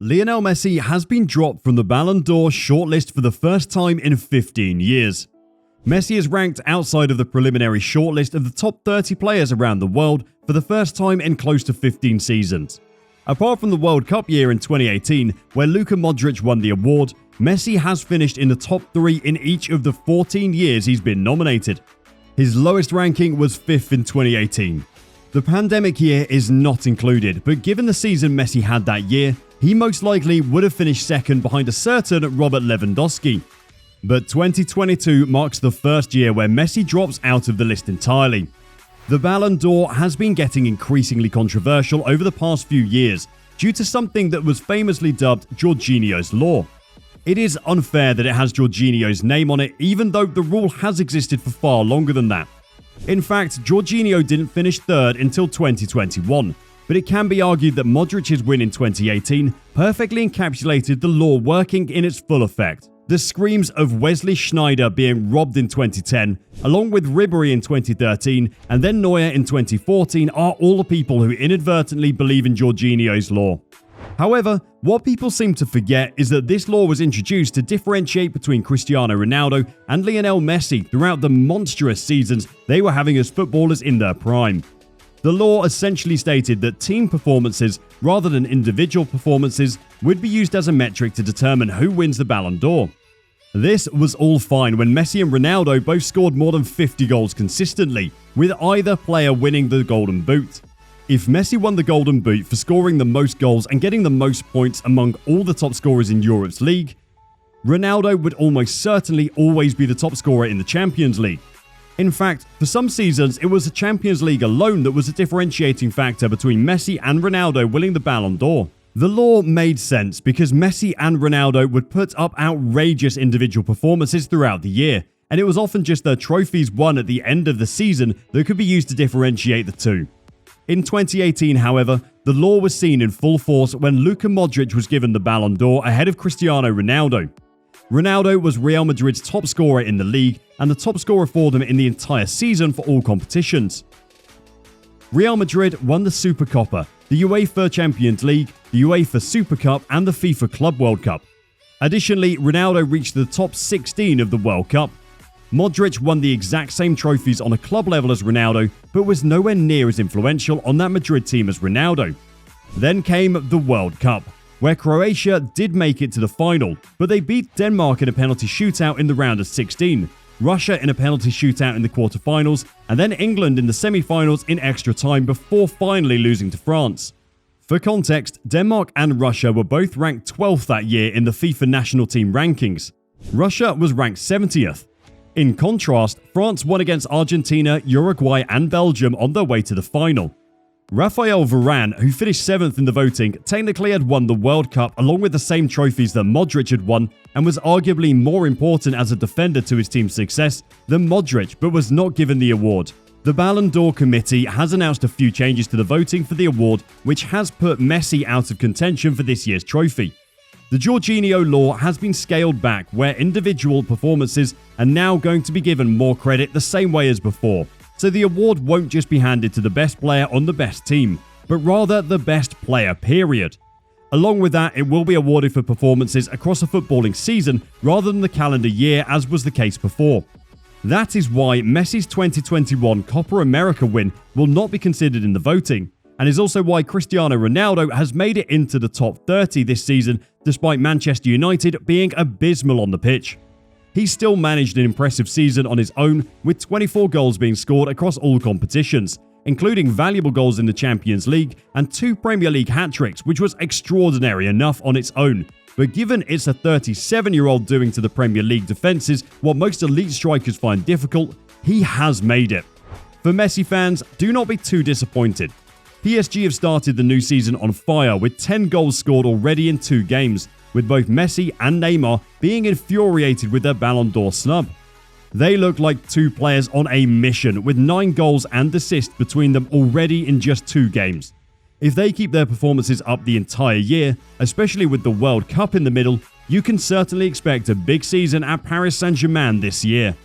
Lionel Messi has been dropped from the Ballon d'Or shortlist for the first time in 15 years. Messi is ranked outside of the preliminary shortlist of the top 30 players around the world for the first time in close to 15 seasons. Apart from the World Cup year in 2018, where Luka Modric won the award, Messi has finished in the top 3 in each of the 14 years he's been nominated. His lowest ranking was 5th in 2018. The pandemic year is not included, but given the season Messi had that year, he most likely would have finished second behind a certain Robert Lewandowski. But 2022 marks the first year where Messi drops out of the list entirely. The Ballon d'Or has been getting increasingly controversial over the past few years due to something that was famously dubbed Jorginho's Law. It is unfair that it has Jorginho's name on it, even though the rule has existed for far longer than that. In fact, Jorginho didn't finish third until 2021, but it can be argued that Modric's win in 2018 perfectly encapsulated the law working in its full effect. The screams of Wesley Sneijder being robbed in 2010, along with Ribéry in 2013 and then Neuer in 2014 are all the people who inadvertently believe in Jorginho's Law. However, what people seem to forget is that this law was introduced to differentiate between Cristiano Ronaldo and Lionel Messi throughout the monstrous seasons they were having as footballers in their prime. The law essentially stated that team performances, rather than individual performances, would be used as a metric to determine who wins the Ballon d'Or. This was all fine when Messi and Ronaldo both scored more than 50 goals consistently, with either player winning the Golden Boot. If Messi won the Golden Boot for scoring the most goals and getting the most points among all the top scorers in Europe's league, Ronaldo would almost certainly always be the top scorer in the Champions League. In fact, for some seasons, it was the Champions League alone that was a differentiating factor between Messi and Ronaldo winning the Ballon d'Or. The law made sense because Messi and Ronaldo would put up outrageous individual performances throughout the year, and it was often just their trophies won at the end of the season that could be used to differentiate the two. In 2018, however, the law was seen in full force when Luka Modric was given the Ballon d'Or ahead of Cristiano Ronaldo. Ronaldo was Real Madrid's top scorer in the league and the top scorer for them in the entire season for all competitions. Real Madrid won the Supercopa, the UEFA Champions League, the UEFA Super Cup and the FIFA Club World Cup. Additionally, Ronaldo reached the top 16 of the World Cup. Modric won the exact same trophies on a club level as Ronaldo, but was nowhere near as influential on that Madrid team as Ronaldo. Then came the World Cup, where Croatia did make it to the final, but they beat Denmark in a penalty shootout in the round of 16, Russia in a penalty shootout in the quarterfinals, and then England in the semi-finals in extra time before finally losing to France. For context, Denmark and Russia were both ranked 12th that year in the FIFA national team rankings. Russia was ranked 70th. In contrast, France won against Argentina, Uruguay and Belgium on their way to the final. Raphael Varane, who finished 7th in the voting, technically had won the World Cup along with the same trophies that Modric had won and was arguably more important as a defender to his team's success than Modric, but was not given the award. The Ballon d'Or committee has announced a few changes to the voting for the award, which has put Messi out of contention for this year's trophy. The Jorginho Law has been scaled back, where individual performances are now going to be given more credit the same way as before. So the award won't just be handed to the best player on the best team, but rather the best player, period. Along with that, it will be awarded for performances across a footballing season rather than the calendar year as was the case before. That is why Messi's 2021 Copa America win will not be considered in the voting, and is also why Cristiano Ronaldo has made it into the top 30 this season despite Manchester United being abysmal on the pitch. He still managed an impressive season on his own, with 24 goals being scored across all competitions, including valuable goals in the Champions League and 2 Premier League hat-tricks, which was extraordinary enough on its own. But given it's a 37-year-old doing to the Premier League defences what most elite strikers find difficult, he has made it. For Messi fans, do not be too disappointed. PSG have started the new season on fire with 10 goals scored already in 2 games, with both Messi and Neymar being infuriated with their Ballon d'Or snub. They look like 2 players on a mission, with 9 goals and assists between them already in just 2 games. If they keep their performances up the entire year, especially with the World Cup in the middle, you can certainly expect a big season at Paris Saint-Germain this year.